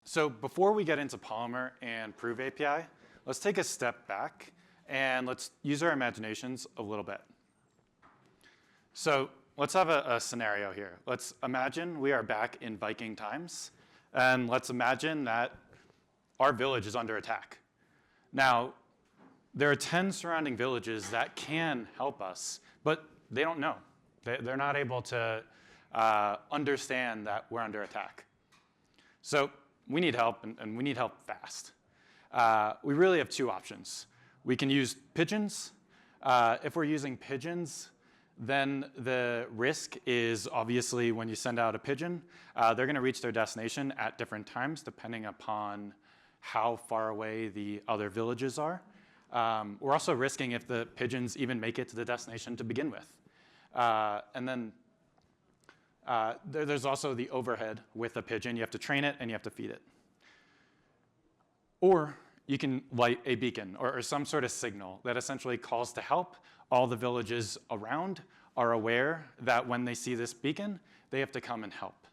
So before we get into Polymer and Prove API, let's take a step back and let's use our imaginations a little bit. So let's have a scenario here. Let's imagine we are back in Viking times, and let's imagine that our village is under attack. Now, there are 10 surrounding villages that can help us, but they don't know. They're not able to understand that we're under attack. So we need help, and we need help fast. We really have two options. We can use pigeons. If we're using pigeons, then the risk is obviously when you send out a pigeon, they're going to reach their destination at different times depending upon how far away the other villages are. We're also risking if the pigeons even make it to the destination to begin with. And then there's also the overhead with a pigeon. You have to train it and you have to feed it. Or you can light a beacon or some sort of signal that essentially calls to help. All the villages around are aware that when they see this beacon, they have to come and help.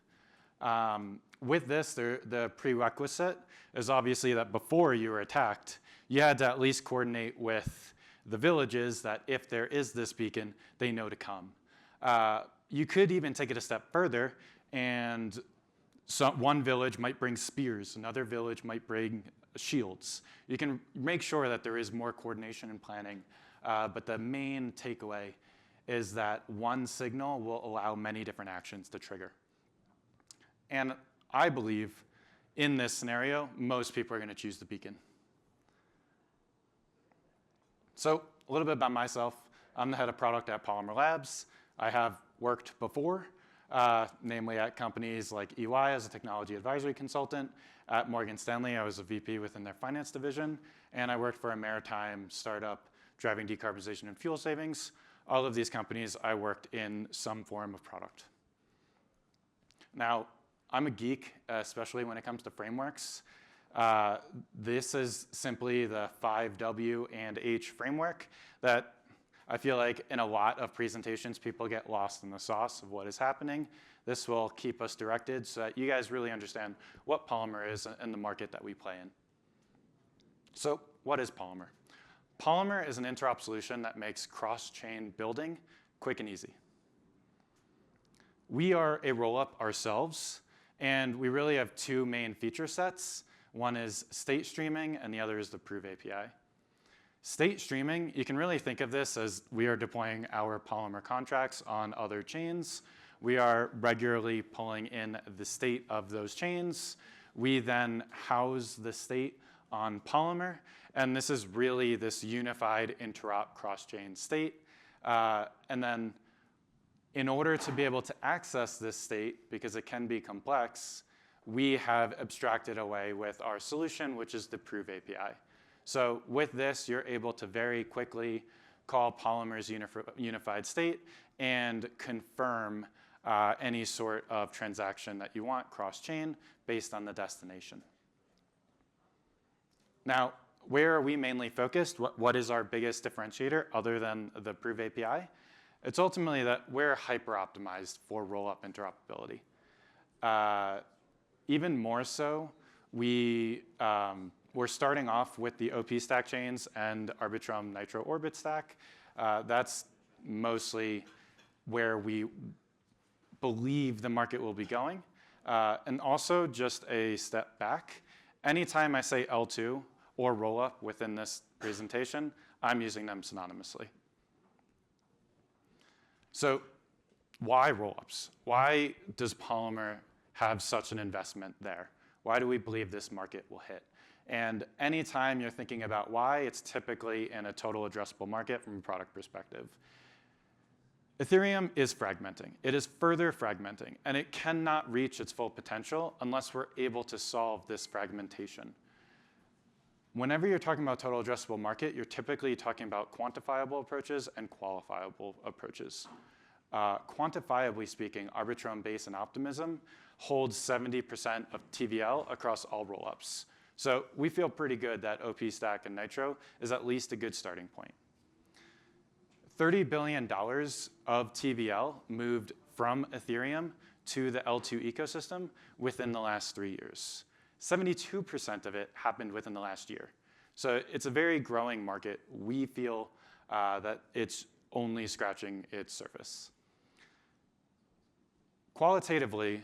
With this, the prerequisite is obviously that before you were attacked, you had to at least coordinate with the villages that if there is this beacon, they know to come. You could even take it a step further, and one village might bring spears, another village might bring shields. You can make sure that there is more coordination and planning, but the main takeaway is that one signal will allow many different actions to trigger. And I believe in this scenario, most people are going to choose the beacon. So a little bit about myself. I'm the head of product at Polymer Labs. I have worked before, namely at companies like EY as a technology advisory consultant. At Morgan Stanley, I was a VP within their finance division, and I worked for a maritime startup driving decarbonization and fuel savings. All of these companies, I worked in some form of product. Now, I'm a geek, especially when it comes to frameworks. This is simply the 5W and H framework that I feel like in a lot of presentations, people get lost in the sauce of what is happening. This will keep us directed so that you guys really understand what Polymer is and the market that we play in. So what is Polymer? Polymer is an interop solution that makes cross-chain building quick and easy. We are a rollup ourselves, and we really have two main feature sets. One is state streaming, and the other is the Prove API. State streaming, you can really think of this as we are deploying our Polymer contracts on other chains. We are regularly pulling in the state of those chains. We then house the state on Polymer, and this is really this unified interop cross-chain state. And then in order to be able to access this state, because it can be complex, we have abstracted away with our solution, which is the Prove API. So with this, you're able to very quickly call Polymer's unified state and confirm any sort of transaction that you want cross-chain based on the destination. Now, where are we mainly focused? What is our biggest differentiator other than the Prove API? It's ultimately that we're hyper-optimized for rollup interoperability. Even more so, we're starting off with the OP stack chains and Arbitrum Nitro Orbit stack. That's mostly where we believe the market will be going. And also, just a step back, anytime I say L2 or rollup within this presentation, I'm using them synonymously. So why rollups? Why does Polymer have such an investment there? Why do we believe this market will hit? And anytime you're thinking about why, it's typically in a total addressable market from a product perspective. Ethereum is fragmenting. It is further fragmenting, and it cannot reach its full potential unless we're able to solve this fragmentation. Whenever you're talking about total addressable market, you're typically talking about quantifiable approaches and qualifiable approaches. Quantifiably speaking, Arbitrum, Base, and Optimism holds 70% of TVL across all rollups. So we feel pretty good that OP Stack and Nitro is at least a good starting point. $30 billion of TVL moved from Ethereum to the L2 ecosystem within the last 3 years. 72% of it happened within the last year. So it's a very growing market. We feel that it's only scratching its surface. Qualitatively,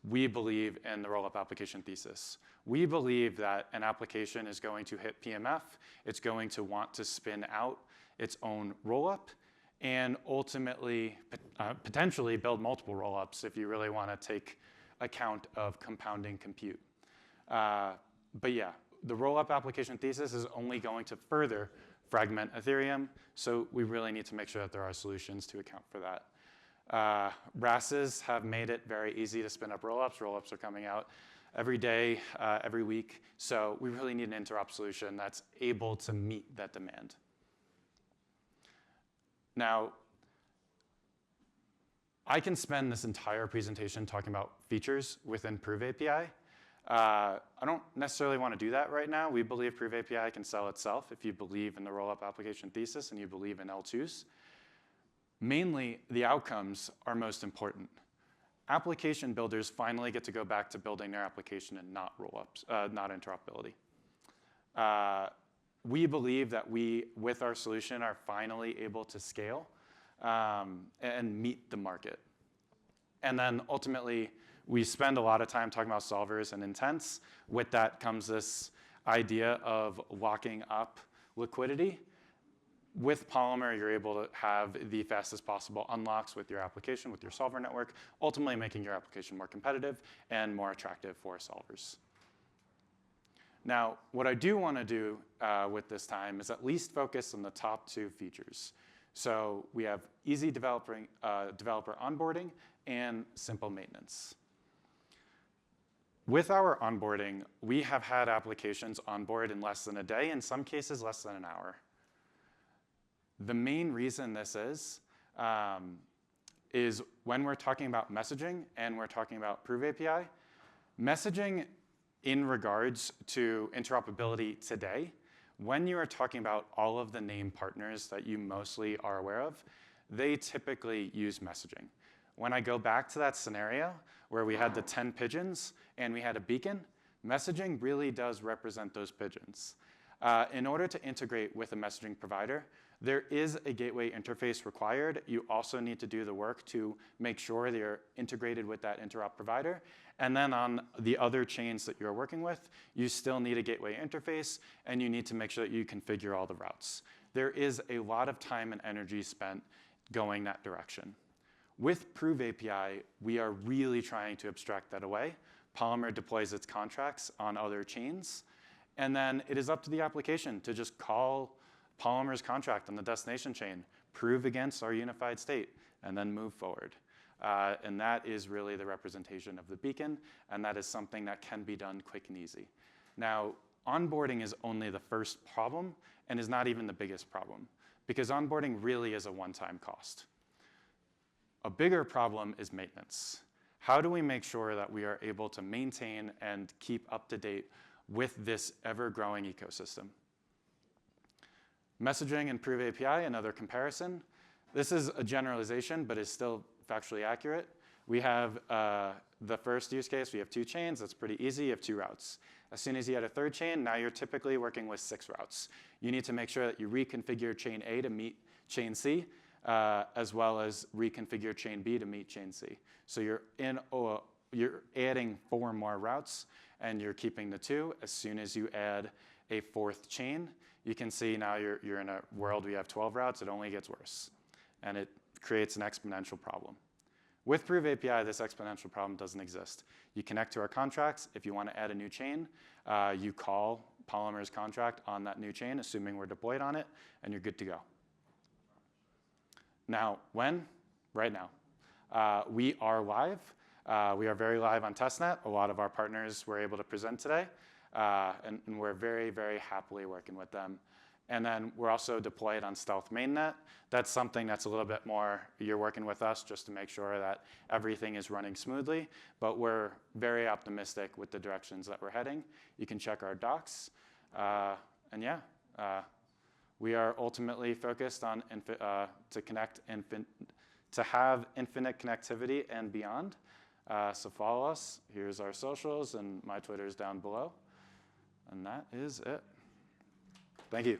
we believe in the rollup application thesis. We believe that an application is going to hit PMF, it's going to want to spin out its own rollup, and ultimately, potentially build multiple rollups if you really want to take account of compounding compute. But yeah, the rollup application thesis is only going to further fragment Ethereum, so we really need to make sure that there are solutions to account for that. RASes have made it very easy to spin up rollups. Rollups are coming out every day, every week, so we really need an interop solution that's able to meet that demand. Now, I can spend this entire presentation talking about features within Prove API. I don't necessarily want to do that right now. We believe Prove API can sell itself if you believe in the rollup application thesis and you believe in L2s. Mainly, the outcomes are most important. Application builders finally get to go back to building their application and not rollups, not interoperability. We believe that we, with our solution, are finally able to scale and meet the market. And then ultimately, we spend a lot of time talking about solvers and intents. With that comes this idea of locking up liquidity. With Polymer, you're able to have the fastest possible unlocks with your application, with your solver network, ultimately making your application more competitive and more attractive for solvers. Now, what I do want to do with this time is at least focus on the top two features. So we have easy developer onboarding and simple maintenance. With our onboarding, we have had applications onboard in less than a day, in some cases less than an hour. The main reason this is when we're talking about messaging and we're talking about Prove API, messaging in regards to interoperability today, when you are talking about all of the name partners that you mostly are aware of, they typically use messaging. When I go back to that scenario where we had the 10 pigeons and we had a beacon, messaging really does represent those pigeons. In order to integrate with a messaging provider, there is a gateway interface required. You also need to do the work to make sure that you're integrated with that interop provider. And then on the other chains that you're working with, you still need a gateway interface, and you need to make sure that you configure all the routes. There is a lot of time and energy spent going that direction. With Prove API, we are really trying to abstract that away. Polymer deploys its contracts on other chains, and then it is up to the application to just call Polymer's contract on the destination chain, prove against our unified state, and then move forward. And that is really the representation of the beacon, and that is something that can be done quick and easy. Now, onboarding is only the first problem and is not even the biggest problem, because onboarding really is a one-time cost. A bigger problem is maintenance. How do we make sure that we are able to maintain and keep up to date with this ever-growing ecosystem? Messaging and Prove API, another comparison. This is a generalization, but is still factually accurate. We have the first use case, we have 2 chains, that's pretty easy, you have 2 routes. As soon as you add a 3rd chain, now you're typically working with 6 routes. You need to make sure that you reconfigure chain A to meet chain C, as well as reconfigure chain B to meet chain C. So you're adding 4 more routes, and you're keeping the 2. As soon as you add a 4th chain, you can see now you're in a world where you have 12 routes, it only gets worse. And it creates an exponential problem. With Prove API, this exponential problem doesn't exist. You connect to our contracts. If you want to add a new chain, you call Polymer's contract on that new chain, assuming we're deployed on it, and you're good to go. Now, when? Right now. We are live. We are very live on testnet. A lot of our partners were able to present today. And we're very, very happily working with them. And then we're also deployed on Stealth Mainnet. That's something that's a little bit more, you're working with us just to make sure that everything is running smoothly. But we're very optimistic with the directions that we're heading. You can check our docs. And yeah, we are ultimately focused on to have infinite connectivity and beyond. So follow us. Here's our socials, and my Twitter is down below. And that is it. Thank you.